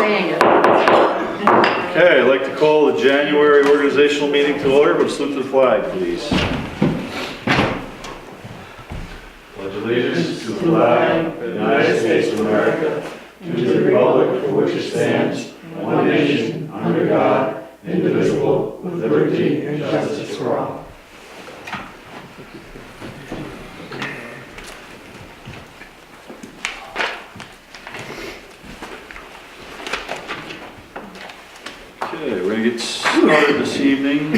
saying it. Okay, I'd like to call the January organizational meeting to order. Would salute to the flag, please. Pledge allegiance to the flag of the United States of America, to the republic for which it stands, one nation, under God, indivisible, with liberty and justice for all. Okay, we're going to get started this evening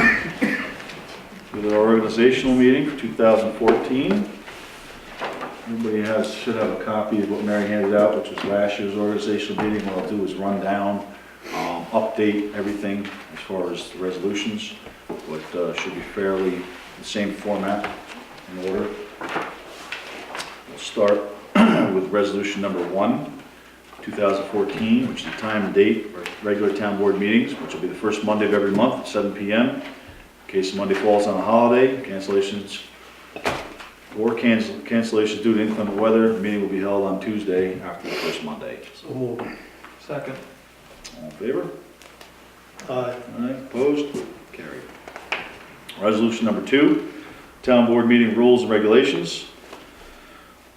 with our organizational meeting for 2014. Everybody should have a copy of what Mary handed out, which was last year's organizational meeting. What I'll do is run down, update everything as far as the resolutions, but should be fairly the same format in order. We'll start with resolution number 1. 2014, which is the time and date for regular town board meetings, which will be the first Monday of every month at 7 p.m. In case Monday falls on a holiday, cancellations due to inclement weather, the meeting will be held on Tuesday after the first Monday. So moved. Second. All in favor? Aye. Aye. Opposed? Carried. Resolution number 2, town board meeting rules and regulations.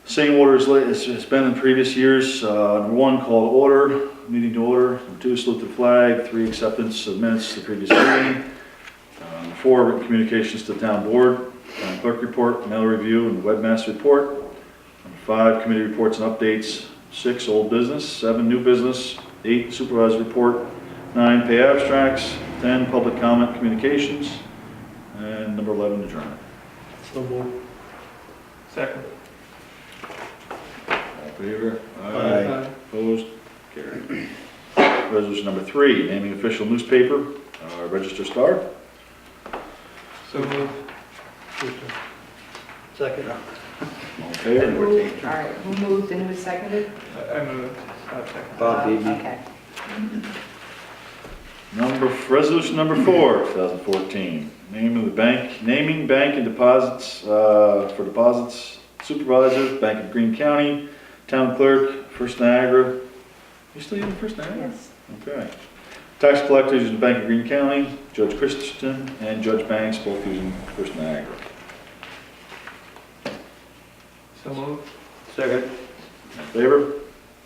Same order as it's been in previous years. Number 1, call to order, meeting to order. Number 2, salute the flag. 3, acceptance of minutes of the previous meeting. 4, written communications to the town board. Town clerk report, mail review, and webmaster report. Number 5, committee reports and updates. 6, old business. 7, new business. 8, supervisor report. 9, pay abstracts. 10, public comment communications. And number 11, adjournment. So moved. Second. All in favor? Aye. Opposed? Carried. Resolution number 3, naming official newspaper, Register Star. So moved. Second. All in favor? All right, who moved and who seconded? I moved. Second. Bob Beebe. Okay. Resolution number 4, 2014, naming bank and deposits, for deposits, supervisor, Bank of Greene County, town clerk, First Niagara. You still using First Niagara? Yes. Okay. Tax collectors using Bank of Greene County, Judge Christensen and Judge Banks both using First Niagara. So moved. Second. All in favor?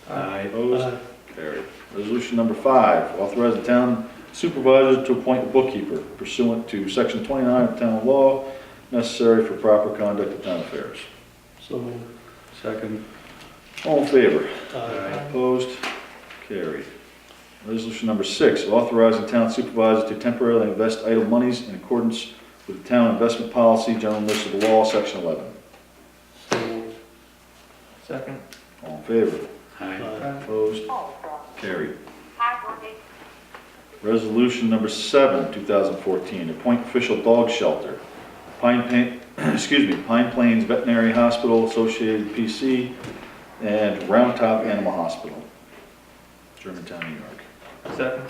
Aye. Opposed? Carried. Resolution number 5, authorize the town supervisor to appoint a bookkeeper pursuant to section 29 of town law, necessary for proper conduct of town affairs. So moved. Second. All in favor? Aye. Opposed? Carried. Resolution number 6, authorizing town supervisor to temporarily invest idle monies in accordance with the town investment policy, general municipal law, section 11. So moved. Second. All in favor? Aye. Opposed? Carried. Resolution number 7, 2014, appoint official dog shelter, Pine Plains Veterinary Hospital, Associated PC, and Round Top Animal Hospital, Germantown, New York. Second.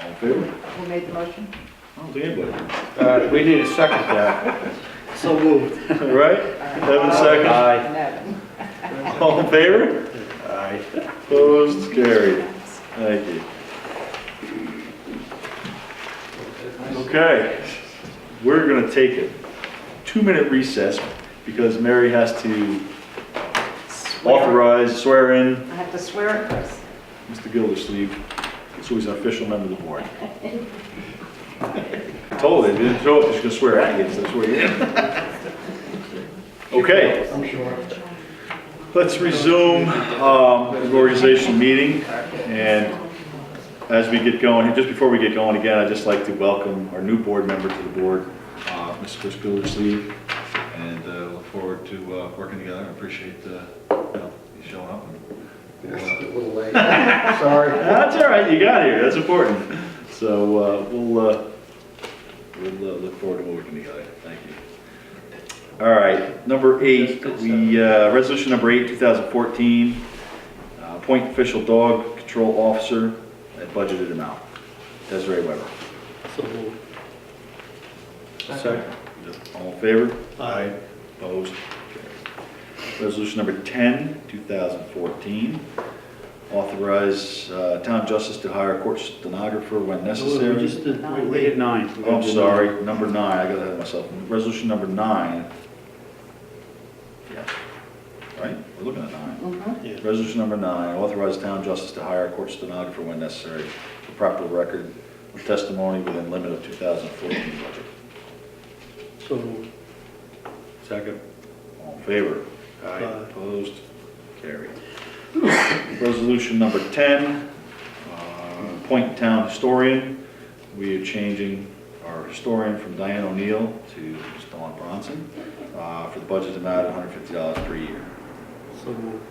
All in favor? Who made the motion? I don't think anybody. We need a second to that. So moved. Right? Evan, second. Aye. Nevin. All in favor? Aye. Opposed? Carried. Thank you. Okay, we're going to take a 2-minute recess because Mary has to swear in I have to swear it first. Mr. Gildersleeve, so he's an official member of the board. I told her, if you didn't show up, she's going to swear at you, so swear you in. Okay, I'm sure. let's resume the organizational meeting, and as we get going, just before we get going again, I'd just like to welcome our new board member to the board, Mr. Chris Gildersleeve, and look forward to working together. I appreciate you showing up. A little late. Sorry. That's all right, you got here, that's important. So we'll look forward to working together. Thank you. All right, number 8, resolution number 8, 2014, appoint official dog control officer at budgeted amount. Desiree Weber. So moved. Second. All in favor? Aye. Opposed? Carried. Resolution number 10, 2014, authorize authorize town justice to hire a court stenographer when We necessary. just did, We did 9. Oh, I'm sorry, number 9, I got ahead of myself. Resolution number 9. Yeah, right, we're looking at 9. Mhm. yeah. Resolution number 9, authorize town justice to hire a court stenographer when necessary for proper record of testimony within limit of 2014 budget. So moved. Second. All in favor? Aye. Opposed? Carried. Resolution number 10, appoint town historian. We are changing our historian from Diane O'Neill to Dawn Bronson for the budget amount of $150 per year. So moved.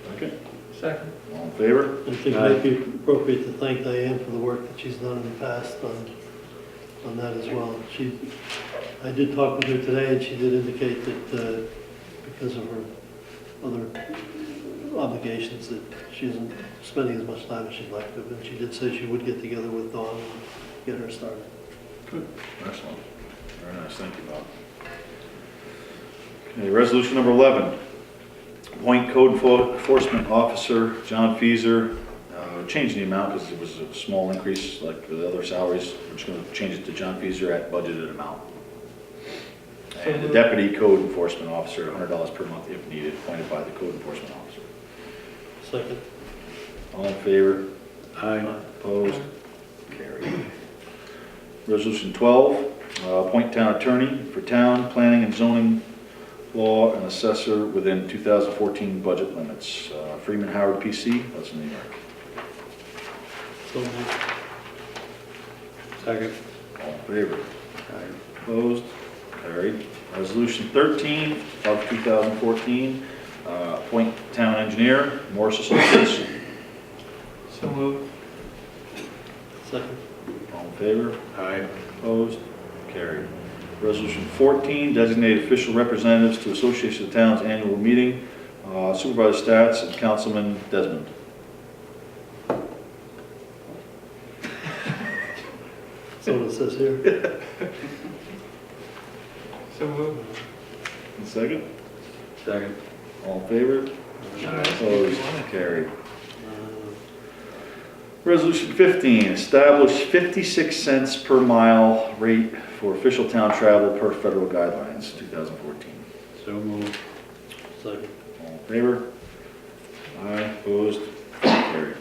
Second. Second. All in favor? I think it might be appropriate to thank Diane for the work that she's done in the past on that as well. I did talk with her today, and she did indicate that because of her other obligations, that she isn't spending as much time as she'd like to, but she did say she would get together with Dawn and get her started. Good. Excellent. Very nice. Thank you, Bob. Okay, resolution number 11. Appoint code enforcement officer John Feaser. Change the amount because it was a small increase like the other salaries. We're just going to change it to John Feaser at budgeted amount. And the deputy code enforcement officer, $100 per month if needed, appointed by the code enforcement officer. Second. All in favor? Aye. Opposed? Carried. Resolution 12, appoint town attorney for town planning and zoning law and assessor within 2014 budget limits. Freeman Howard PC, that's in New York. So moved. Second. All in favor? Opposed? Carried. Resolution 13 of 2014, appoint town engineer, Morris Associates. So moved. Second. All in favor? Aye. Opposed? Carried. Resolution 14, designate official representatives to Association of Towns annual meeting, Supervisor Stats and Councilman Desmond. So what it says here. So moved. And second? Second. All in favor? Opposed? Carried. Uh, Resolution 15, establish 56 cents per mile rate for official town travel per federal guidelines, 2014. So moved. Second. All in favor? Aye. Opposed? Carried.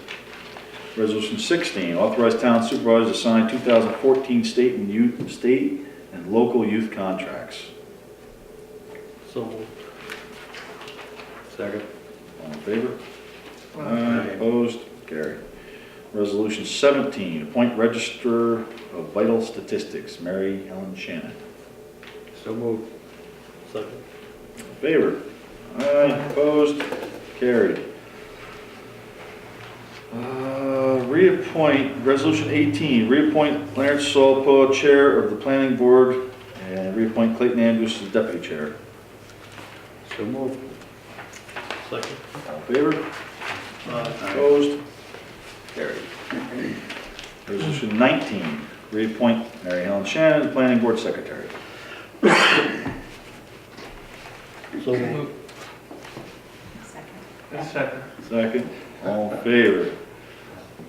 Resolution 16, authorize town supervisor to sign 2014 state and local youth contracts. So moved. Second. All in favor? Aye. Opposed? Carried. Resolution 17, appoint Register of Vital Statistics, Mary Ellen Shannon. So moved. Second. In favor? Aye. Opposed? Carried. Reappoint, Resolution 18, reappoint Clarence Solpo, Chair of the Planning Board, and reappoint Clayton Andrews as Deputy Chair. So moved. Second. All in favor? Aye. Opposed? Carried. Resolution 19, reappoint Mary Ellen Shannon, Planning Board Secretary. So moved. Second. Second. Second. All in favor?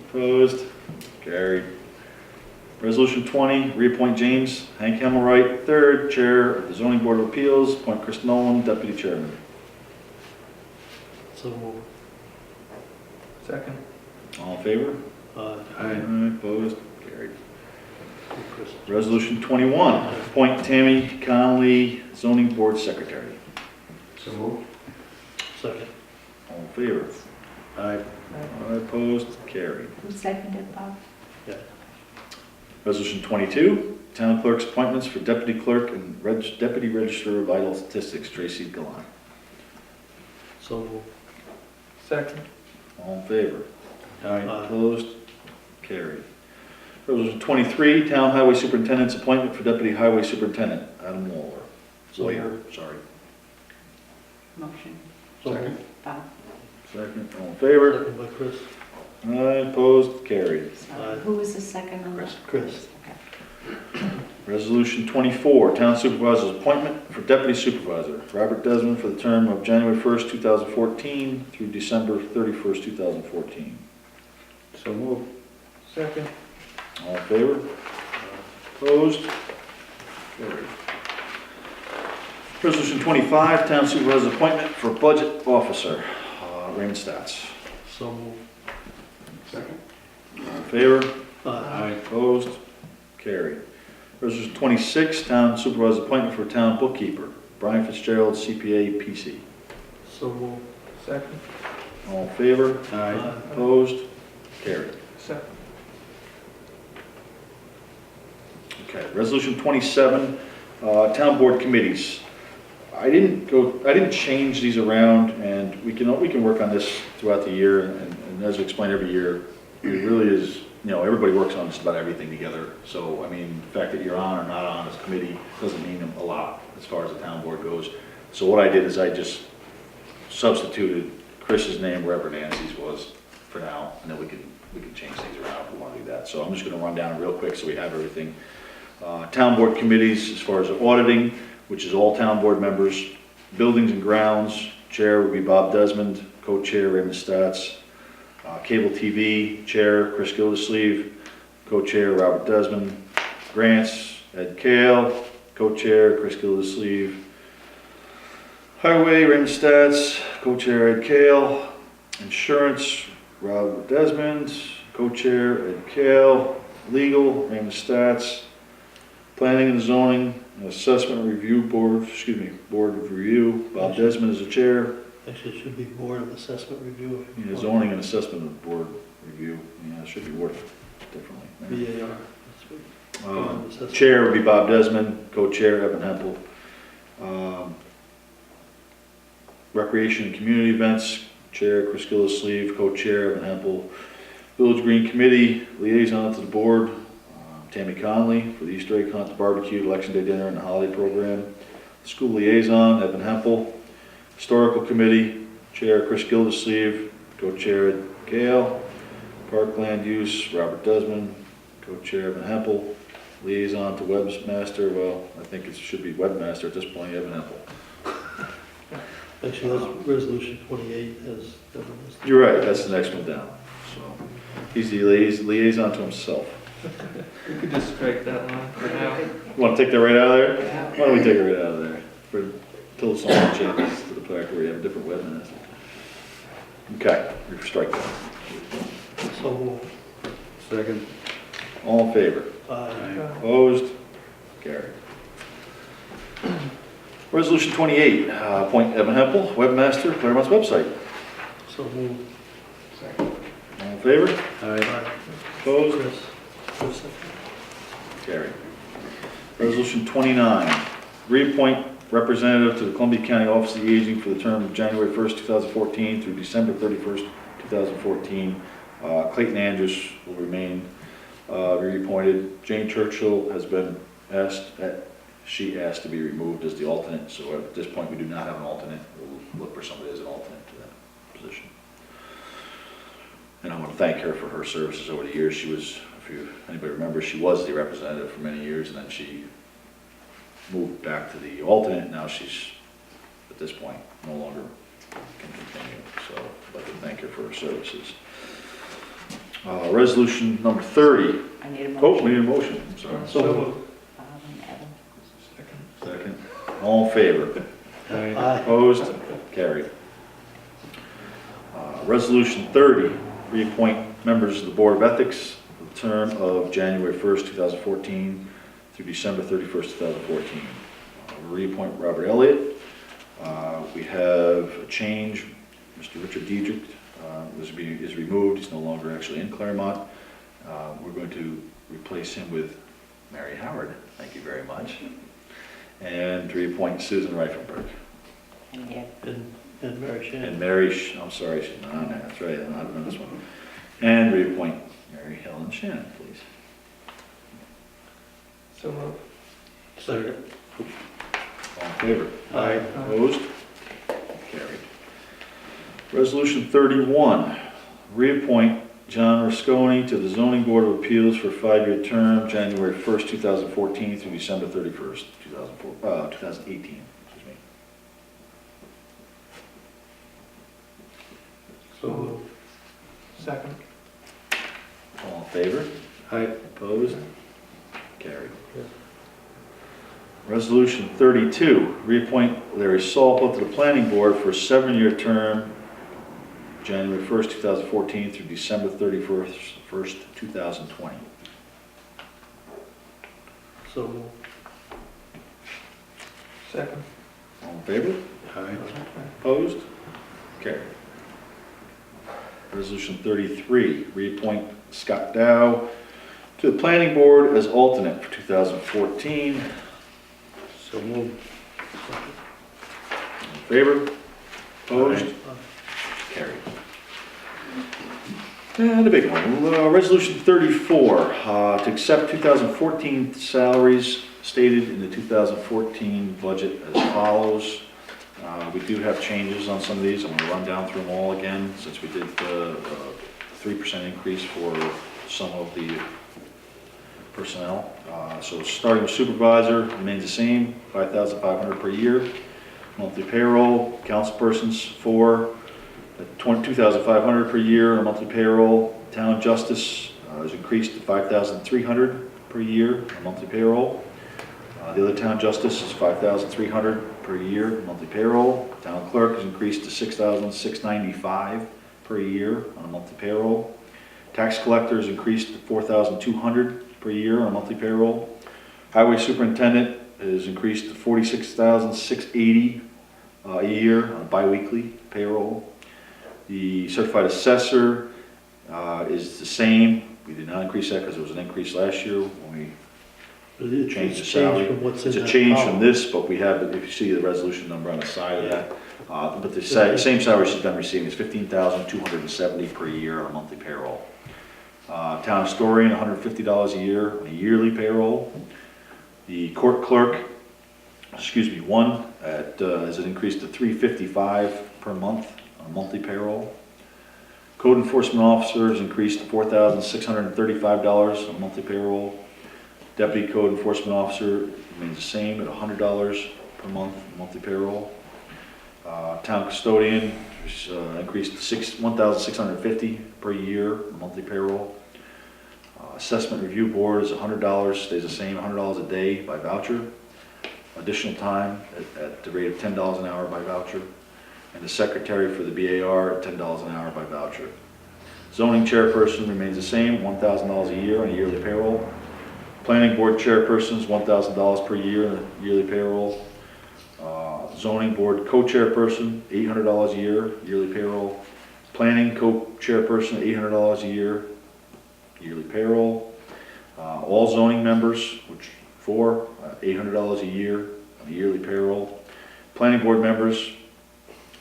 Opposed? Carried. Resolution 20, reappoint James Hank Hemmelwright, 3rd Chair of the Zoning Board of Appeals, appoint Chris Nolan, Deputy Chairman. So moved. Second. All in favor? Aye. Aye. Opposed? Carried. Chris. Resolution 21, appoint Tammy Connolly, Zoning Board Secretary. So moved. Second. All in favor? Aye. Opposed? Carried. Who seconded, Bob? Resolution 22, town clerk's appointments for deputy clerk and deputy registrar of vital statistics, Tracy Galan. So moved. Second. All in favor? Aye. Opposed? Carried. Resolution 23, town highway superintendent's appointment for deputy highway superintendent, Adam Waller. So Lawyer, moved. sorry. Motion. So Second. moved. Bob. Second, all in favor? Second by Chris. Aye. Opposed? Carried. Who was the second on that? Chris. Okay. Resolution 24, Town Supervisor's Appointment for Deputy Supervisor. Robert Desmond for the term of January 1st, 2014 through December 31st, 2014. So moved. Second. All in favor? Opposed? Carried. Resolution 25, Town Supervisor's Appointment for Budget Officer. Raymond Stats. So moved. Second. All in favor? Aye. Opposed? Carried. Resolution 26, Town Supervisor's Appointment for Town Bookkeeper. Brian Fitzgerald, CPA, PC. So moved. Second. All in favor? Aye. Opposed? Carried. Second. Okay, Resolution 27, Town Board Committees. I didn't change these around, and we can work on this throughout the year, and as we explain every year, it really is, everybody works on just about everything together. So, I mean, the fact that you're on or not on this committee doesn't mean a lot as far as the town board goes. So what I did is I just substituted Chris's name wherever Nancy's was for now, and then we can change things around if we want to do that. So I'm just going to run down real quick so we have everything. Town board committees, as far as auditing, which is all town board members. Buildings and grounds, chair would be Bob Desmond, co-chair Raymond Stats. Cable TV, chair Chris Gildersleeve, co-chair Robert Desmond. Grants, Ed Kale, co-chair Chris Gildersleeve. Highway, Raymond Stats, co-chair Ed Kale. Insurance, Robert Desmond, co-chair Ed Kale. Legal, Raymond Stats. Planning and zoning, assessment review board of review, Bob Desmond is the chair. Actually, it should be Board of Assessment Review. Yeah, zoning and assessment board review, yeah, it should be worded differently. BAR. That's what- Board of Assessment. Chair would be Bob Desmond, co-chair Evan Hempel. Recreation and community events, chair Chris Gildersleeve, co-chair Evan Hempel. Village Green Committee, liaison to the board, Tammy Conley for the Easter egg hunt, the barbecue, election day dinner, and the holiday program. School liaison, Evan Hempel. Historical Committee, Chair Chris Gildersleeve, co-chair Ed Gale. Park Land Use, Robert Desmond, co-chair Evan Hempel. Liaison to Webmaster, well, I think it should be Webmaster at this point, Evan Hempel. Actually, that's Resolution 28 as governance. You're right, that's the next one down. So he's the liaison to himself. We could just strike that line for now. You want to take that right out of there? Why don't we take it right out of there? Until someone changes to the fact where we have a different webmaster. Okay, we strike that. So moved. Second. All in favor? Aye. Opposed? Carried. Resolution 28, appoint Evan Hempel, webmaster, Clermont's website. So moved. Second. All in favor? Aye. Opposed? Chris. Carried. Resolution 29, reappoint representative to the Columbia County Office of the Aging for the term of January 1st, 2014 through December 31st, 2014. Clayton Andrews will remain reappointed. Jane Churchill has been asked to be removed as the alternate, so at this point we do not have an alternate. We'll look for somebody as an alternate to that position. And I want to thank her for her services over the years. She was, if anybody remembers, she was the representative for many years, and then she moved back to the alternate. Now she's, at this point, no longer can continue. So I'd like to thank her for her services. Resolution number 30. I need a Oh, motion. we need a motion, I'm sorry. So moved. Bob and Evan. Second. Second. All in favor? Aye. Opposed? Carried. Resolution 30, reappoint members of the Board of Ethics for the term of January 1st, 2014 through December 31st, 2014. Reappoint Robert Elliott. We have a change. Mr. Richard Diedrich is removed. He's no longer actually in Clermont. We're going to replace him with Mary Howard. Thank you very much. And to reappoint Susan Reifenberg. And Deb. And Mary Shannon. And Mary, I'm sorry, she's not on there. That's right, I don't have it on this one. And reappoint Mary Helen Shannon, please. So moved. Second. All in favor? Aye. Opposed? Carried. Resolution 31, reappoint John Rusconi to the Zoning Board of Appeals for a 5-year term, January 1st, 2014 through December 31st, 2018. Excuse me. So moved. Second. All in favor? Aye. Opposed? Carried. Resolution 32, reappoint Larry Salpo to the Planning Board for a 7-year term, January 1st, 2014 through December 31st, 2020. So moved. Second. All in favor? Aye. Opposed? Carried. Resolution 33, reappoint Scott Dow to the Planning Board as alternate for 2014. So moved. In favor? Opposed? Carried. And the big one, Resolution 34, to accept 2014 salaries stated in the 2014 budget as follows. We do have changes on some of these. I'm going to run down through them all again since we did the 3% increase for some of the personnel. So starting with supervisor, remains the same, $5,500 per year. Monthly payroll, councilpersons, 4, at $2,500 per year on a monthly payroll. Town justice is increased to $5,300 per year on a monthly payroll. The other town justice is $5,300 per year monthly payroll. Town clerk is increased to $6,695 per year on a monthly payroll. Tax collector is increased to $4,200 per year on a monthly payroll. Highway superintendent is increased to $46,680 a year on a biweekly payroll. The certified assessor is the same. We did not increase that because there was an increase last year when we It's changed the changed salary. from what's in It's a that change from column. this, but we have, if you see the resolution number on the side of that, but the same salary she's been receiving is $15,270 per year on a monthly payroll. Town historian, $150 a year on a yearly payroll. The court clerk, one, has an increase to $355 per month on a monthly payroll. Code enforcement officer is increased to $4,635 on a monthly payroll. Deputy code enforcement officer remains the same at $100 per month on monthly payroll. Town custodian is increased to $1,650 per year on monthly payroll. Assessment review board is $100, stays the same, $100 a day by voucher. Additional time at the rate of $10 an hour by voucher. And the secretary for the BAR at $10 an hour by voucher. Zoning chairperson remains the same, $1,000 a year on a yearly payroll. Planning board chairperson is $1,000 per year on a yearly payroll. Zoning board co-chairperson, $800 a year, yearly payroll. Planning co-chairperson, $800 a year, yearly payroll. All zoning members, which 4, $800 a year on a yearly payroll. Planning board members,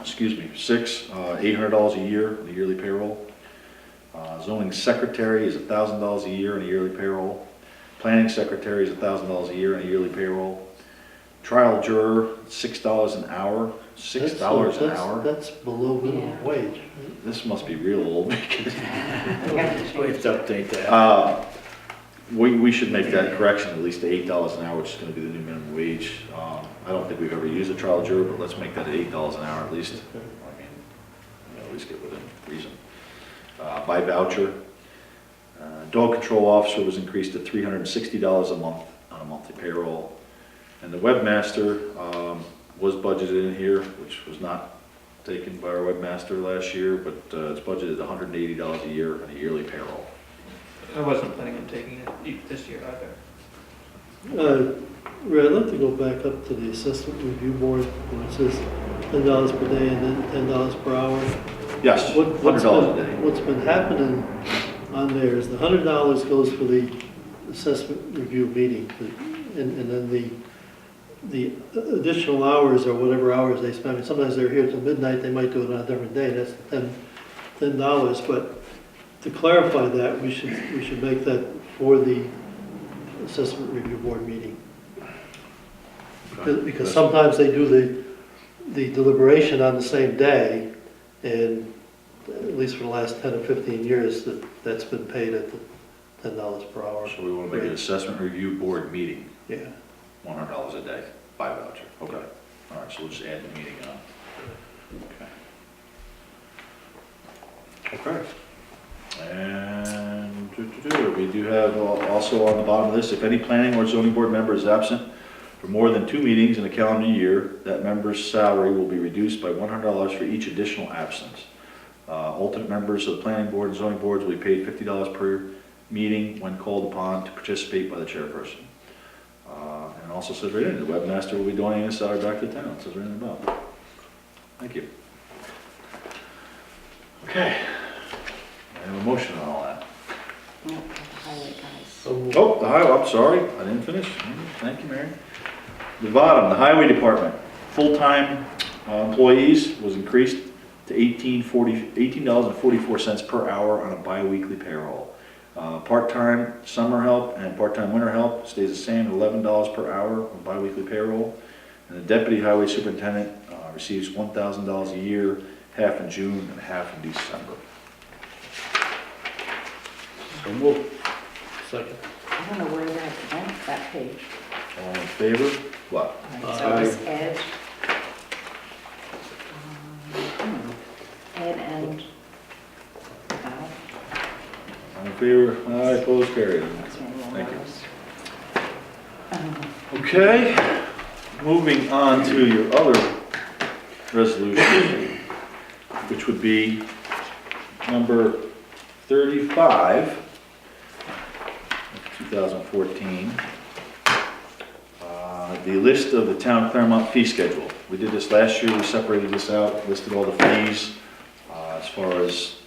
6, $800 a year on a yearly payroll. Zoning secretary is $1,000 a year on a yearly payroll. Planning secretary is $1,000 a year on a yearly payroll. Trial juror, $6 an hour. $6 an hour. That's below minimum Yeah. wage. This must be real old. We have to We change have to update that. We should make that correction at least to $8 an hour, which is going to be the new minimum wage. I don't think we've ever used a trial juror, but let's make that at $8 an hour at least. I mean, at least get within reason. By voucher. Dog control officer was increased to $360 a month on a monthly payroll. And the webmaster was budgeted in here, which was not taken by our webmaster last year, but it's budgeted $180 a year on a yearly payroll. I wasn't planning on taking it this year either. Ray, I'd like to go back up to the assessment review board, where it says $10 per day and then $10 per hour. Yes, $100 a day. What's been happening on there is the $100 goes for the assessment review meeting, and then the additional hours or whatever hours they spend. I mean, sometimes they're here till midnight, they might do it on a different day, that's $10. But to clarify that, we should make that for the assessment review board meeting. Because sometimes they do the deliberation on the same day, and at least for the last 10 or 15 years, that's been paid at the $10 per hour. So we want to make an assessment review board meeting, Yeah. $100 a day, by voucher. Okay. All right, so we'll just add the meeting on. Okay. Okay. And we do have also on the bottom of this, if any planning or zoning board member is absent for more than 2 meetings in a calendar year, that member's salary will be reduced by $100 for each additional absence. Alternate members of the planning board and zoning boards will be paid $50 per meeting when called upon to participate by the chairperson. And also says right in, the webmaster will be donating his salary back to the town. It says right in the bottom. Thank you. Okay. I have a motion on all that. No, the highway guys. So, Oh, the highway, I'm sorry, I didn't finish. Thank you, Mary. The bottom, the highway department, full-time employees was increased to $18.44 per hour on a bi-weekly payroll. Part-time summer help and part-time winter help stays the same at $11 per hour on bi-weekly payroll. And the deputy highway superintendent receives $1,000 a year, half in June and half in December. so move. Second. I don't know where that went, that page. All in favor? What? So it's Ed. Ed and Val. All in favor? Aye, opposed, carried. That's one of Thank you. those. Okay, moving on to your other resolution, which would be number 35 of 2014. The list of the town Clermont fee schedule. We did this last year, we separated this out, listed all the fees, as far as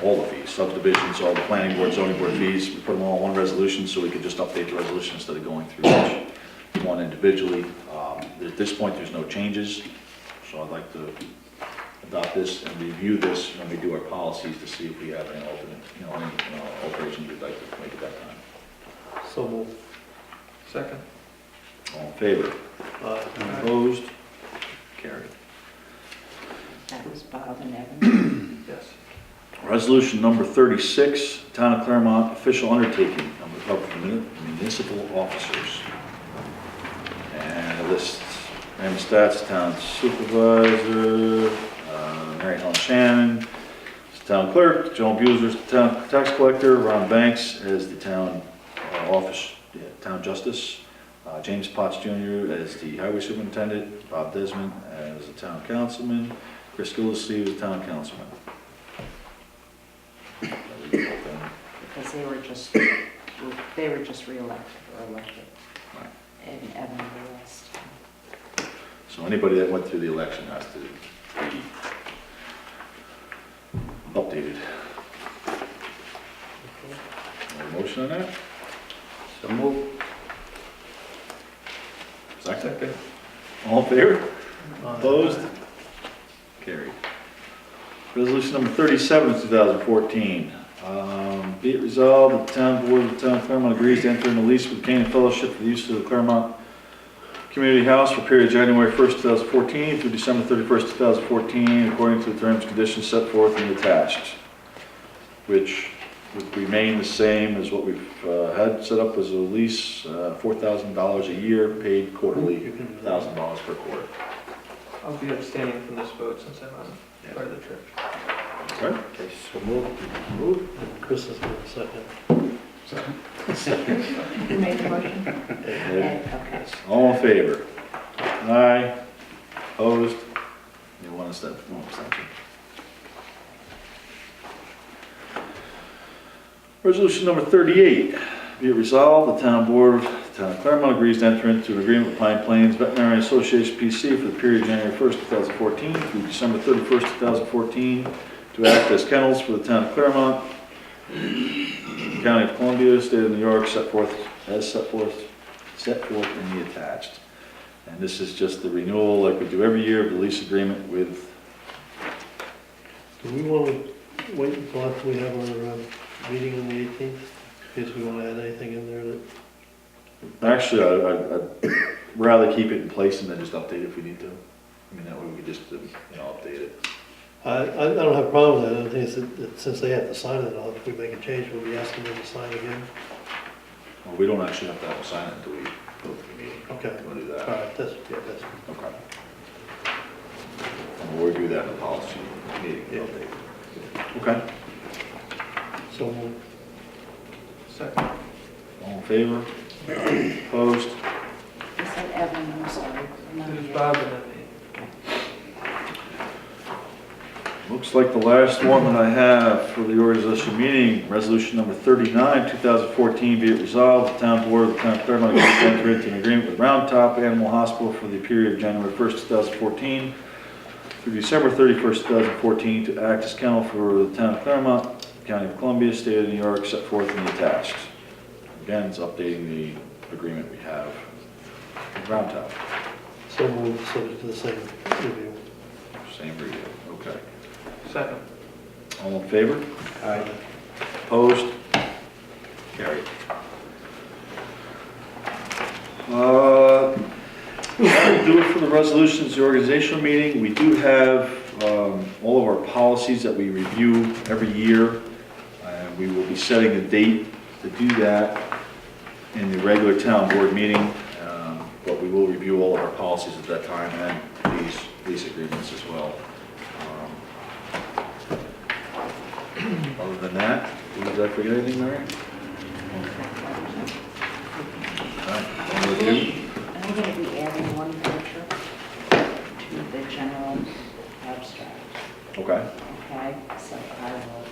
all the fees, subdivisions, all the planning board, zoning board fees. We put them all in one resolution so we could just update the resolution instead of going through each one individually. At this point, there's no changes, so I'd like to adopt this and review this when we do our policies to see if we have any alternate, any alterations we'd like to make at that time. So move. Second. All in favor? Opposed? Carried. That was Bob and Evan. Yes. Resolution number 36, Town of Clermont official undertaking of municipal officers. And it lists Raymond Stats, town supervisor, Mary Helen Shannon, town clerk, Joan Buser's town tax collector, Ron Banks as the town town justice, James Potts Jr. as the highway superintendent, Bob Desmond as the town councilman, Chris Gillislee as the town councilman. Because they were just reelected or elected. Right. And Evan the rest. So anybody that went through the election has to be updated. Any motion on that? So move. Second. All in favor? Opposed? Carried. Resolution number 37 of 2014. Be it resolved that the town board of the town of Clermont agrees to enter into a lease with Canaan Fellowship for the use of the Clermont Community House for period January 1st, 2014 through December 31st, 2014, according to the terms and conditions set forth and attached, which would remain the same as what we've had set up as a lease, $4,000 a year, paid quarterly, $1,000 per quarter. I'll be abstaining from this vote since I'm on part of the trip. Right? Okay, so move. And Chris is going to second. Who made the motion? Ed. Ed, okay. All in favor? Aye. Opposed? You want to step? One abstention. Resolution number 38. Be it resolved, the town board of the town of Clermont agrees to enter into an agreement with Pine Plains Veterinary Association PC for the period January 1st, 2014 through December 31st, 2014 to act as kennels for the town of Clermont, County of Columbia, State of New York, set forth in the attached. And this is just the renewal, like we do every year, of the lease agreement with. Do we want to wait until after we have our meeting on the 18th? In case we want to add anything in there that... Actually, I'd rather keep it in place and then just update it if we need to. I mean, that way we could just, update it. I don't have a problem with that. I think it's, since they have to sign it, if we make a change, we'll be asking them to sign again. Well, we don't actually have to have a sign it until we go to the meeting. Okay. We'll do All that. right, that's, yeah, that's, Okay. And we'll review that in the policy meeting. Yeah. Okay. so we'll Second. All in favor? Opposed? Is that Evan, I'm sorry. I'm not There's here. Bob and then me. Looks like the last one that I have for the organizational meeting, resolution number 39, 2014, be it resolved, the town board of the town of Clermont agrees to enter into an agreement with Round Top Animal Hospital for the period of January 1st, 2014 through December 31st, 2014 to act as kennel for the town of Clermont, County of Columbia, State of New York, set forth in the attached. Again, it's updating the agreement we have with Round Top. so we'll subject to the same review. Same review, okay. Second. All in favor? Aye. Opposed? Carried. That'll do it for the resolutions, the organizational meeting. We do have all of our policies that we review every year. We will be setting a date to do that in the regular town board meeting, but we will review all of our policies at that time and these lease agreements as well. Other than that, did I forget anything, Mary? I'm going to be adding one picture to the general abstract, Okay. okay? So I will,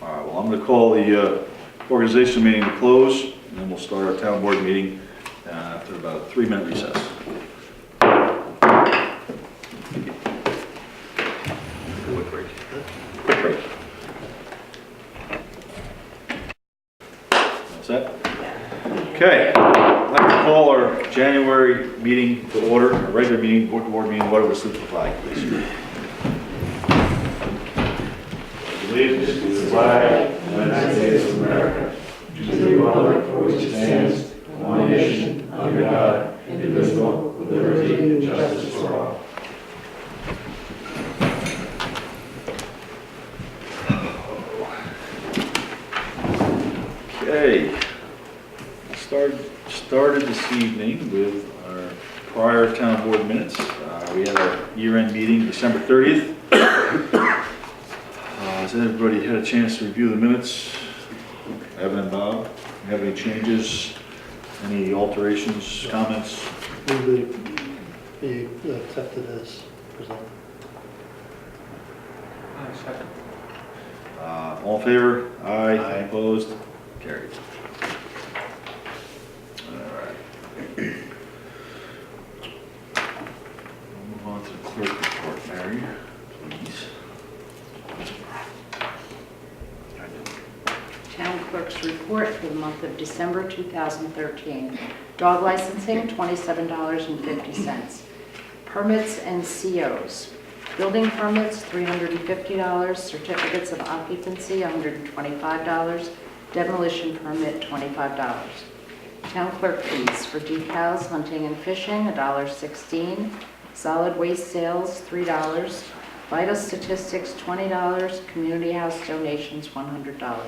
All right, well, I'm going to call the organizational meeting to close, and then we'll start our town board meeting after about a 3-minute recess. Quick break. Quick break. That's it? Okay, I'd like to call our January meeting to order, our regular meeting, board meeting, order with salute the flag, please. Allegiance to the flag of the United States of America, to the republic for which it stands, one nation, under God, indivisible, with liberty and justice for all. Okay, started this evening with our prior town board minutes. We had our year-end meeting December 30th. Has everybody had a chance to review the minutes? Evan and Bob, you have any changes, any alterations, comments? Will be accepted as presented. Second. All in favor? Aye. Opposed? Carried. All right. We'll move on to the clerk report, Mary, please. Town clerk's report for the month of December 2013. Dog licensing, $27.50. Permits and COs. Building permits, $350. Certificates of occupancy, $125. Demolition permit, $25. Town clerk fees for decals, hunting and fishing, $1.16. Solid waste sales, $3. Vital statistics, $20. Community house donations, $100.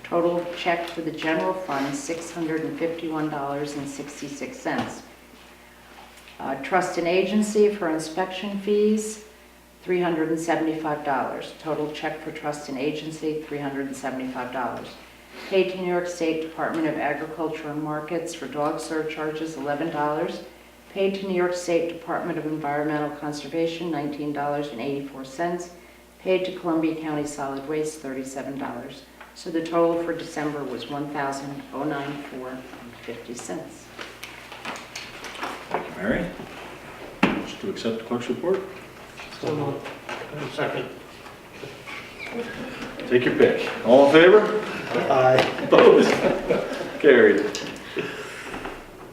Total check for the general fund, $651.66. Trust and agency for inspection fees, $375. Total check for trust and agency, $375. Paid to New York State Department of Agriculture and Markets for dog surcharges, $11. Paid to New York State Department of Environmental Conservation, $19.84. Paid to Columbia County Solid Waste, $37. So the total for December was $1,094.50. Thank you, Mary. Motion to accept the clerk's report? So moved. Second. Take your pick. All in favor? Aye. Opposed? Carried.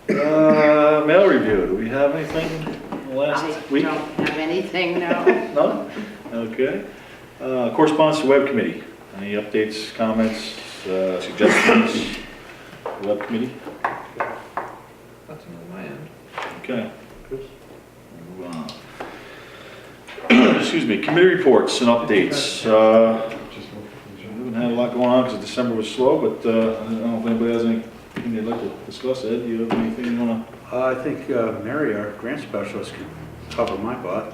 Mail review, do we have anything in the last I week? don't have anything, no. No? Okay. Correspondence to Web Committee. Any updates, comments, suggestions? Web Committee? Nothing on my end. Okay. Chris? Move on. Excuse me, committee reports and updates. We haven't had a lot going on because December was slow, but I don't know if anybody has anything they'd like to discuss. Ed, do you have anything you want to? I think Mary, our grant specialist, can cover my butt.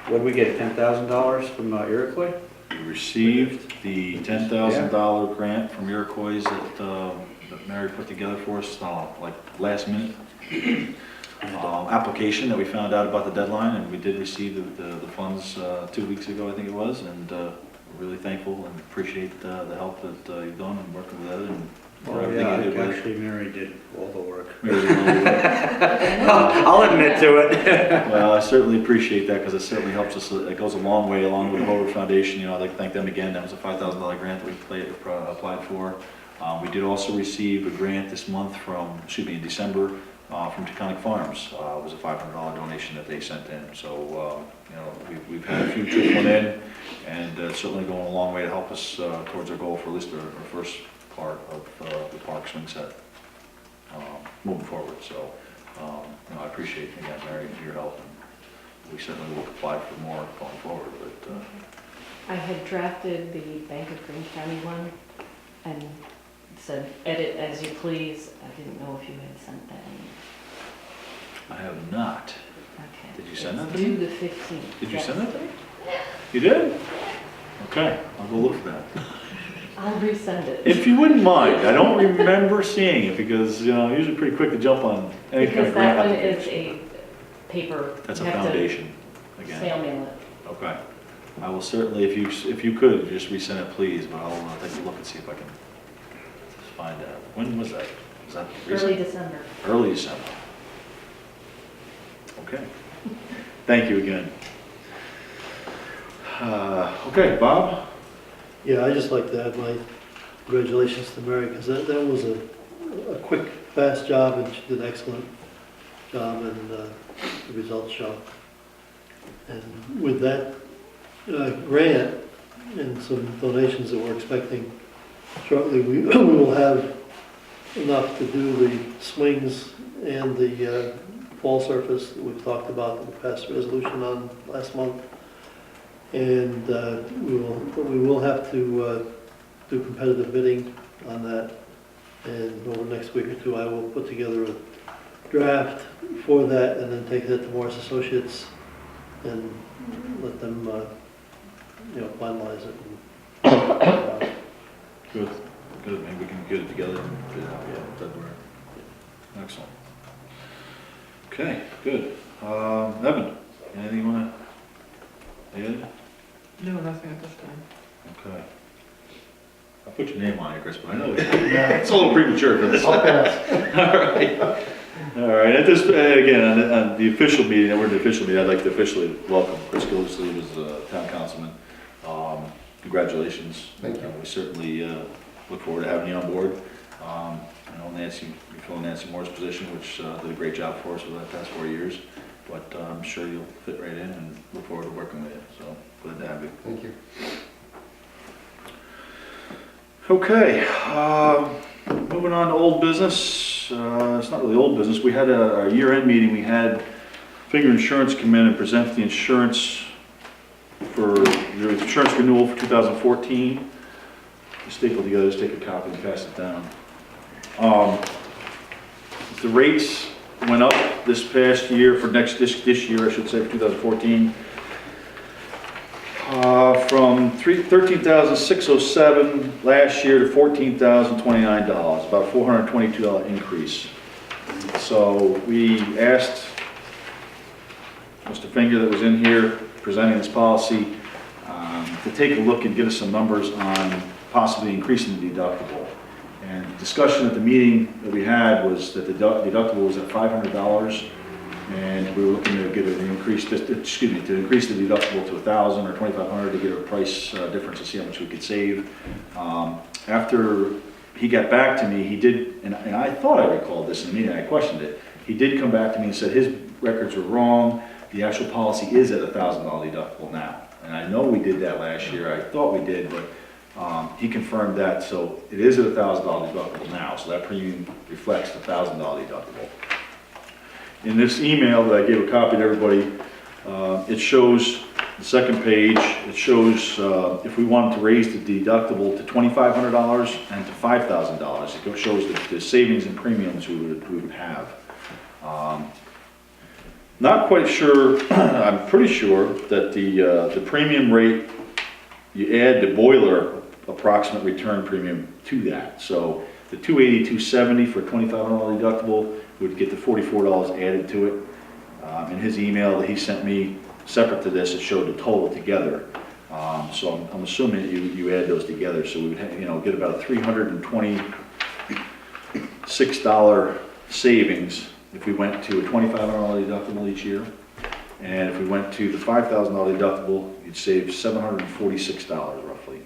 What did we get, $10,000 from Iroquois? We received the $10,000 grant from Iroquois that Mary put together for us, like last minute application that we found out about the deadline, and we did receive the funds 2 weeks ago, I think it was, and we're really thankful and appreciate the help that you've done and working with Ed and for everything you did with it. Actually, Mary did all the work. Mary did all the work. I'll admit to it. Well, I certainly appreciate that because it certainly helps us. It goes a long way along with the Hoover Foundation. You know, I'd like to thank them again. That was a $5,000 grant that we applied for. We did also receive a grant this month in December, from Taconic Farms. It was a $500 donation that they sent in. So, you know, we've had a few trickling in, and it's certainly going a long way to help us towards our goal for at least our first part of the park swing set moving forward. So, you know, I appreciate, again, Mary, your help. And we certainly will apply for more going forward. But I had drafted the Bank of Greene County one and said, edit as you please. I didn't know if you had sent that in. I have not. Okay. Did you send that It's to me? due the 15th. Did you Yes. send that to me? You did? Okay, I'll go look for that. I'll resend it. If you wouldn't mind, I don't remember seeing it because, you know, I'm usually pretty quick to jump on any kind Because of that grant one is application. a paper. That's a you have to foundation, again. Snail mail it. Okay. I will certainly, if you could, just resend it, please, but I'll take a look and see if I can find out. When was that? Was that recent? Early December. Early December. Okay. Thank you again. Okay, Bob? Yeah, I'd just like to add my congratulations to Mary, because that was a quick, fast job, and she did an excellent job, and the results show. And with that grant and some donations that we're expecting shortly, we will have enough to do the swings and the fall surface that we've talked about in the past resolution on last month. And we will have to do competitive bidding on that. And over the next week or two, I will put together a draft for that and then take that to Morris Associates and let them, finalize it. Good, good. Maybe we can get it together and get it out, yeah, February. Excellent. Okay, good. Evan, anything you want to add? No, nothing at this time. Okay. I'll put your name on it, Chris, but I know it's a little premature for this. I'll pass. All right. All right. At this, again, on the official meeting, we're in the official meeting, I'd like to officially welcome Chris Gildersleeve as town councilman. Congratulations. Thank you. We certainly look forward to having you on board. I know Nancy, you fill Nancy Moore's position, which did a great job for us over the past 4 years. But I'm sure you'll fit right in and look forward to working with you. So glad to have you. Thank you. Okay, moving on to old business. It's not really old business. We had our year-end meeting. We had Finger Insurance come in and present the insurance for the insurance renewal for 2014. Staple together, just take a copy and pass it down. The rates went up this past year for this year, I should say, for 2014. From $13,607 last year to $14,029, about a $422 increase. So we asked Mr. Finger that was in here presenting this policy to take a look and give us some numbers on possibly increasing the deductible. And the discussion at the meeting that we had was that the deductible was at $500. And we were looking to get an increase, to increase the deductible to $1,000 or $2,500 to get a price difference to see how much we could save. After he got back to me, he did, and I thought I recalled this in the meeting, I questioned it. He did come back to me and said his records were wrong. The actual policy is at a $1,000 deductible now. And I know we did that last year. I thought we did, but he confirmed that. So it is at a $1,000 deductible now. So that premium reflects the $1,000 deductible. In this email that I gave a copy to everybody, It shows, the second page, it shows if we wanted to raise the deductible to $2,500 and to $5,000, it shows the savings in premiums we would have. Not quite sure, I'm pretty sure that the premium rate, you add the boiler approximate return premium to that. So the $280-270 for a $2,500 deductible would get the $44 added to it. In his email that he sent me, separate to this, it showed the total together. So I'm assuming you add those together, so we would get about a $326 savings if we went to a $2,500 deductible each year. And if we went to the $5,000 deductible, you'd save $746 roughly.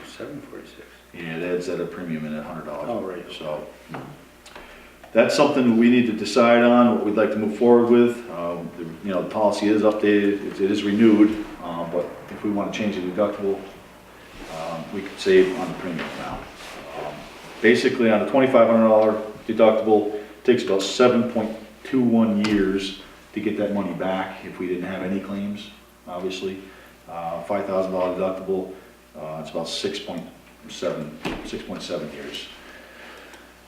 746. Yeah, it adds that a premium in at $100. Oh, right. So that's something we need to decide on, what we'd like to move forward with. The policy is updated, it is renewed, but if we want to change the deductible, we could save on the premium amount. Basically, on a $2,500 deductible, it takes about 7.21 years to get that money back if we didn't have any claims, obviously. $5,000 deductible, it's about 6.7 years.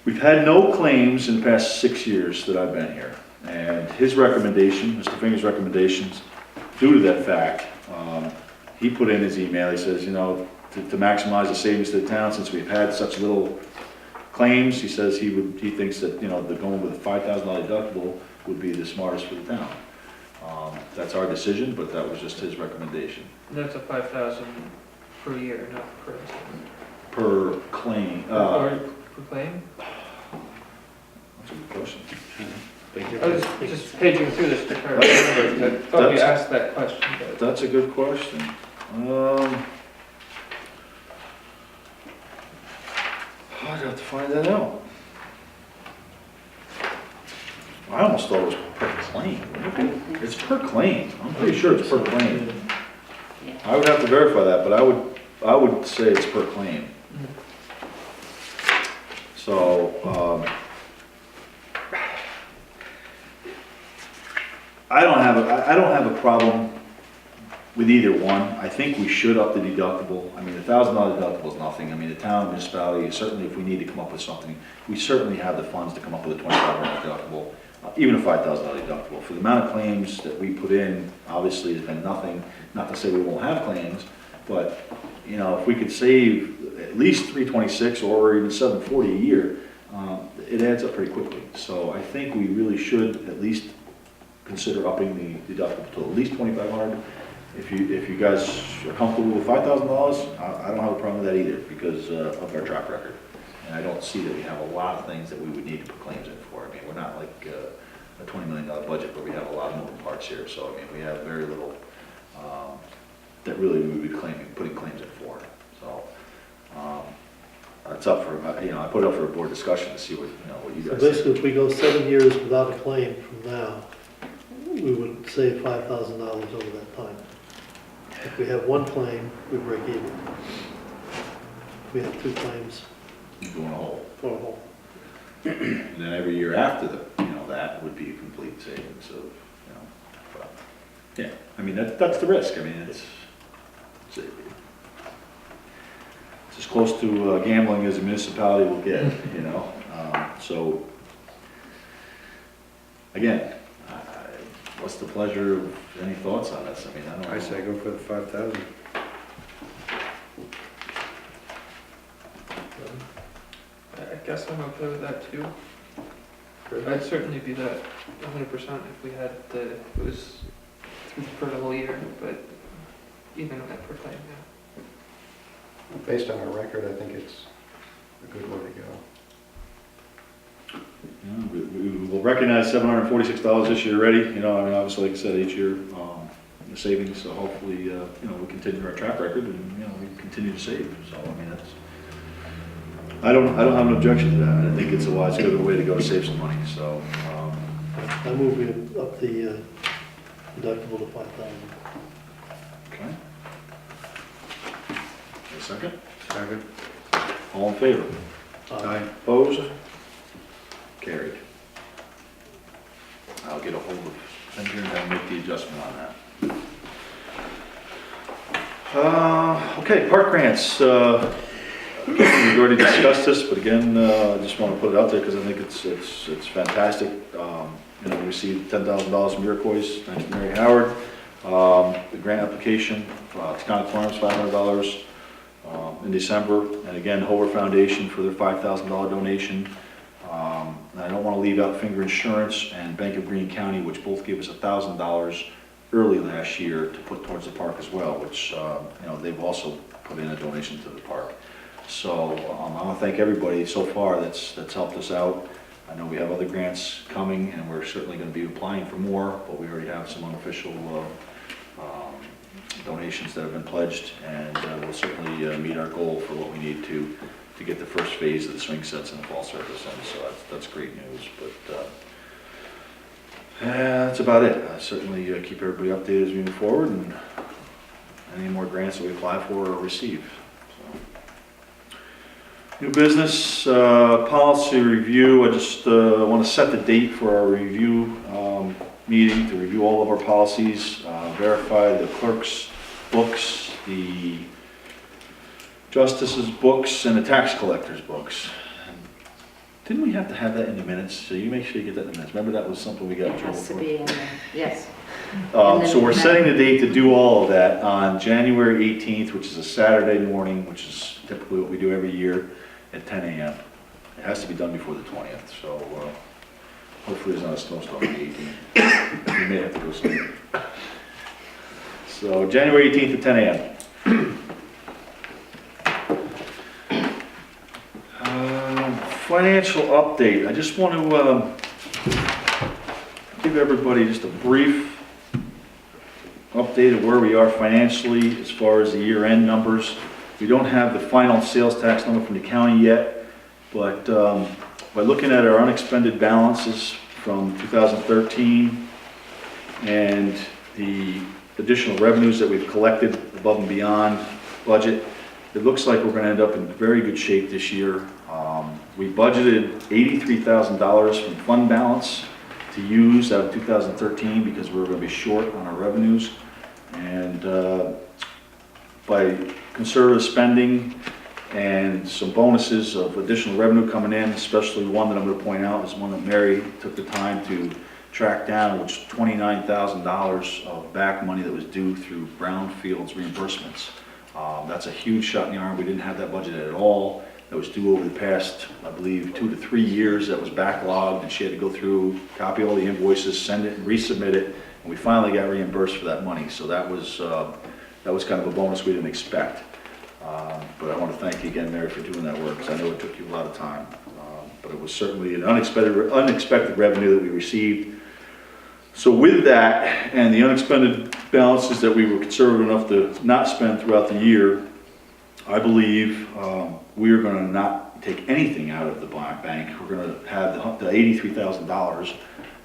We've had no claims in the past 6 years that I've been here. And his recommendation, Mr. Finger's recommendations, due to that fact, he put in his email, he says, to maximize the savings to the town, since we've had such little claims, he says he thinks that, the going with a $5,000 deductible would be the smartest for the town. That's our decision, but that was just his recommendation. That's a 5,000 per year, not per incident. Per claim. Per claim? That's a good question. I was just paging through this to try to remember, I thought you asked that question, but. That's a good question. I'd have to find that out. I almost thought it was per claim. It's per claim. I'm pretty sure it's per claim. I would have to verify that, but I would say it's per claim. So, I don't have a problem with either one. I think we should up the deductible. I mean, the $1,000 deductible is nothing. I mean, the town, municipality, certainly if we need to come up with something, we certainly have the funds to come up with a $2,500 deductible, even a $5,000 deductible. For the amount of claims that we put in, obviously has been nothing. Not to say we won't have claims, but if we could save at least $326 or even $740 a year, it adds up pretty quickly. So I think we really should at least consider upping the deductible to at least $2,500. If you guys are comfortable with $5,000, I don't have a problem with that either because of our track record. And I don't see that we have a lot of things that we would need to put claims in for. I mean, we're not like a $20 million budget, but we have a lot of moving parts here. So I mean, we have very little that really we would be putting claims in for. So it's up for I put it up for a board discussion to see what you So guys basically, think. if we go 7 years without a claim from now, we would save $5,000 over that time. If we have one claim, we break even. If we have 2 claims, You go in a hole. go a hole. And then every year after that would be a complete savings of, but, yeah, I mean, that's the risk. I mean, it's as close to gambling as a municipality will get, so, again, what's the pleasure of, any thoughts on this? I mean, I don't know. I say go for the 5,000. I guess I'm okay with that too. I'd certainly be that 100% if we had it was for the whole year, but even at per claim, yeah. Based on our record, I think it's a good way to go. We will recognize $746 this year already, I mean, obviously, like I said, each year, the savings, so hopefully, we continue our track record and, we continue to save, so, I mean, I don't have an objection to that, I think it's a wise, good way to go to save some money, so, I move we up the deductible to $5,000. okay. A second? Second. All in favor? Opposed? Carried. I'll get a hold of engineer and make the adjustment on that. Okay, park grants. We've already discussed this, but again, I just want to put it out there because I think it's fantastic. We received $10,000 from Iroquois, thanks to Mary Howard. The grant application, Town of Clermont, $500 in December, and again, Hover Foundation for their $5,000 donation. And I don't want to leave out Finger Insurance and Bank of Greene County, which both gave us $1,000 early last year to put towards the park as well, which they've also put in a donation to the park. So I want to thank everybody so far that's helped us out. I know we have other grants coming, and we're certainly going to be applying for more, but we already have some unofficial donations that have been pledged, and we'll certainly meet our goal for what we need to get the first phase of the swing sets and the fall surface in. So that's great news. But that's about it. I certainly keep everybody updated as we move forward, and any more grants that we apply for or receive. New business, policy review. I just want to set the date for our review meeting to review all of our policies, verify the clerk's books, the justice's books, and the tax collector's books. Didn't we have to have that in the minutes? So you make sure you get that in the minutes. Remember that was something we got in It trouble has to for? be in there, yes. So we're setting the date to do all of that on January 18th, which is a Saturday morning, which is typically what we do every year at 10 a.m. It has to be done before the 20th, so hopefully there's not a snowstorm on the 18th. We may have to go sooner. So January 18th at 10 a.m. Financial update. I just want to give everybody just a brief update of where we are financially as far as the year-end numbers. We don't have the final sales tax number from the county yet, but by looking at our unexpended balances from 2013 and the additional revenues that we've collected above and beyond budget, it looks like we're going to end up in very good shape this year. We budgeted $83,000 from fund balance to use out of 2013 because we were going to be short on our revenues. And by conservative spending and some bonuses of additional revenue coming in, especially one that I'm going to point out is one that Mary took the time to track down, which is $29,000 of back money that was due through brownfields reimbursements. That's a huge shot in the arm. We didn't have that budgeted at all. That was due over the past, I believe, 2 to 3 years. That was backlogged, and she had to go through, copy all the invoices, send it, and resubmit it, and we finally got reimbursed for that money. So that was kind of a bonus we didn't expect. But I want to thank you again, Mary, for doing that work, because I know it took you a lot of time. But it was certainly an unexpected revenue that we received. So with that, and the unexpended balances that we were conservative enough to not spend throughout the year, I believe we are going to not take anything out of the bank. We're going to have the $83,000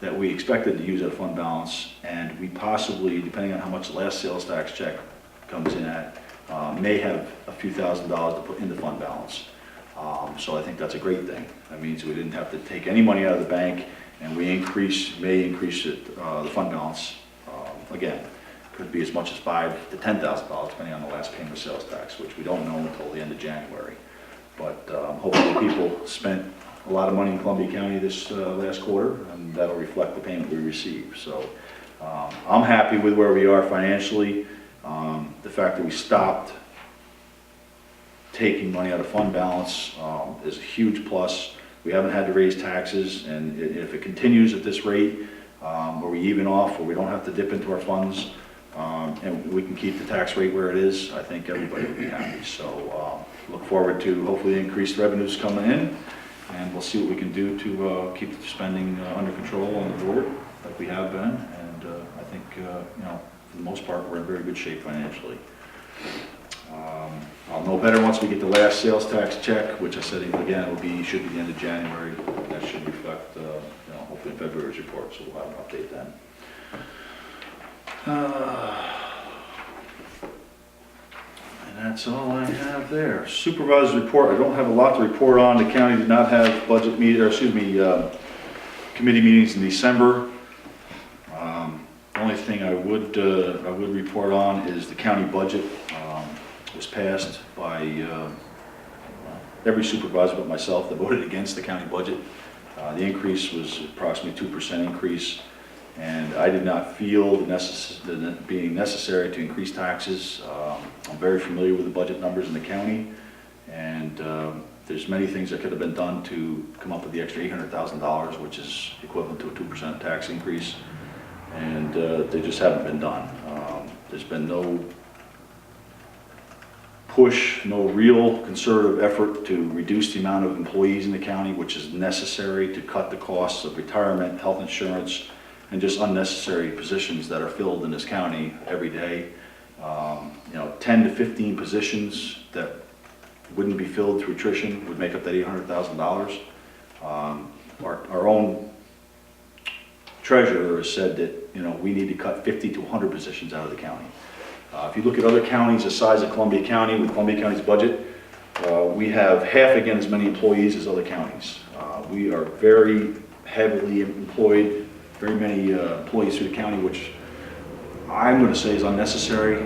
that we expected to use at fund balance, and we possibly, depending on how much the last sales tax check comes in at, may have a few $1,000s to put in the fund balance. So I think that's a great thing. That means we didn't have to take any money out of the bank, and we may increase it, the fund balance again. Could be as much as $5,000 to $10,000, depending on the last payment of sales tax, which we don't know until the end of January. But hopefully people spent a lot of money in Columbia County this last quarter, and that'll reflect the payment we received. So I'm happy with where we are financially. The fact that we stopped taking money out of fund balance is a huge plus. We haven't had to raise taxes, and if it continues at this rate, where we even off, where we don't have to dip into our funds, and we can keep the tax rate where it is, I think everybody would be happy. So look forward to hopefully increased revenues coming in, and we'll see what we can do to keep the spending under control on the board like we have been. And I think for the most part we're in very good shape financially. I'll know better once we get the last sales tax check, which I said again should be the end of January. That should reflect hopefully in February's report, so we'll have an update then. And that's all I have there. Supervisor's report. I don't have a lot to report on. The county did not have budget meeting, or committee meetings in December. Only thing I would report on is the county budget. was passed by every supervisor but myself that voted against the county budget. The increase was approximately 2% increase, and I did not feel the being necessary to increase taxes. I'm very familiar with the budget numbers in the county, and there's many things that could have been done to come up with the extra $800,000, which is equivalent to a 2% tax increase, and they just haven't been done. There's been no push, no real concerted effort to reduce the amount of employees in the county, which is necessary to cut the costs of retirement, health insurance, and just unnecessary positions that are filled in this county every day. 10 to 15 positions that wouldn't be filled through attrition would make up that $800,000. Our own treasurer has said that we need to cut 50 to 100 positions out of the county. If you look at other counties the size of Columbia County, with Columbia County's budget, we have half again as many employees as other counties. We are very heavily employed, very many employees through the county, which I'm going to say is unnecessary.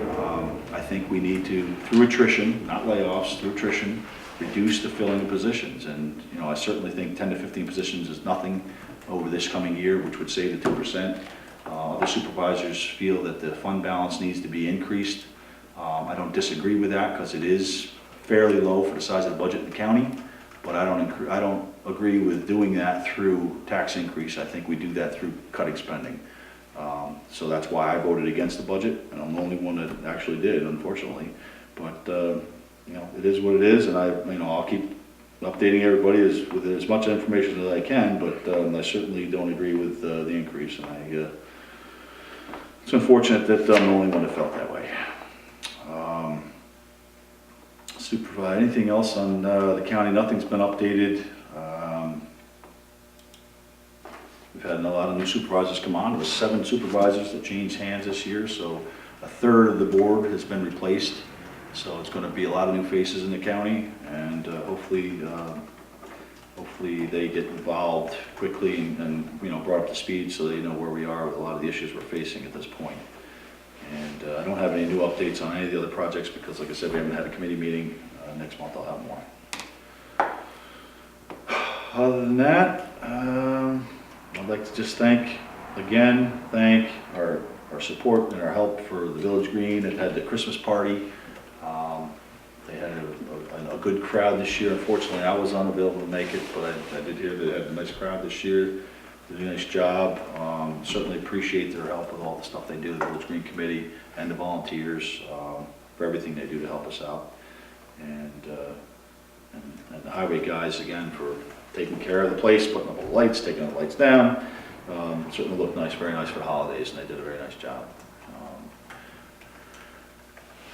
I think we need to, through attrition, not layoffs, through attrition, reduce the filling of positions. And I certainly think 10 to 15 positions is nothing over this coming year, which would save the 2%. Other supervisors feel that the fund balance needs to be increased. I don't disagree with that because it is fairly low for the size of the budget in the county, but I don't agree with doing that through tax increase. I think we do that through cutting spending. So that's why I voted against the budget, and I'm the only one that actually did, unfortunately. But it is what it is, and I'll keep updating everybody with as much information as I can. But I certainly don't agree with the increase, and it's unfortunate that I'm the only one that felt that way. Supervise, anything else on the county? Nothing's been updated. We've had a lot of new supervisors come on. There was 7 supervisors that changed hands this year, so a third of the board has been replaced. So it's going to be a lot of new faces in the county, and hopefully they get involved quickly and brought up to speed so they know where we are with a lot of the issues we're facing at this point. And I don't have any new updates on any of the other projects because, like I said, we haven't had a committee meeting. Next month I'll have more. Other than that, I'd like to just thank our support and our help for the Village Green. It had the Christmas party. They had a good crowd this year. Unfortunately, I was unavailable to make it, but I did hear they had a nice crowd this year. They did a nice job. Certainly appreciate their help with all the stuff they do, the Village Green Committee and the volunteers, for everything they do to help us out. And the highway guys, again, for taking care of the place, putting up the lights, taking the lights down. Certainly looked nice, very nice for the holidays, and they did a very nice job.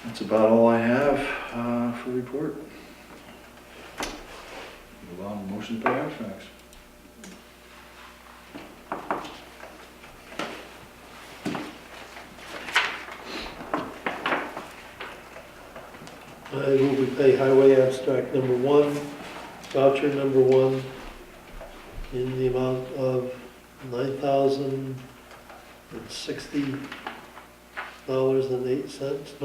That's about all I have for the report. Move on to motion to pay abstracts. I move we pay highway abstract number 1, voucher number 1, in the amount of $9,060.08. No,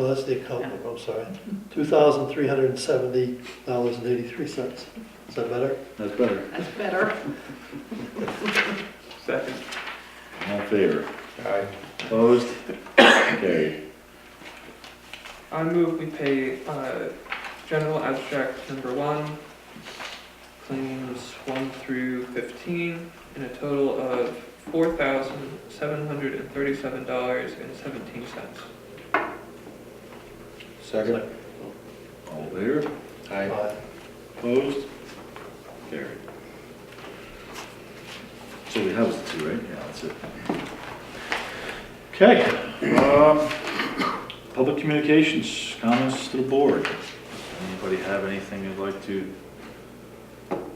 that's the account number, I'm sorry. $2,370.83. Is that better? That's better. That's better. Second. All in favor? Aye. Opposed? Carried. I move we pay general abstract number 1, claims 1 through 15, in a total of $4,737.17. Second. All in favor? Aye. Opposed? Carried. So we have the 2, right? Yeah, that's it. Okay. Public communications, comments to the board. Anybody have anything they'd like to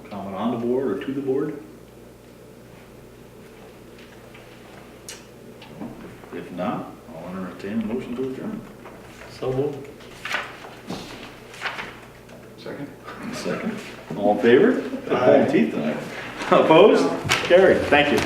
comment on the board or to the board? If not, I'll entertain a motion to adjourn. So moved. Second? Second. All in favor? Aye. Teeth tonight. Opposed? Carried. Thank you.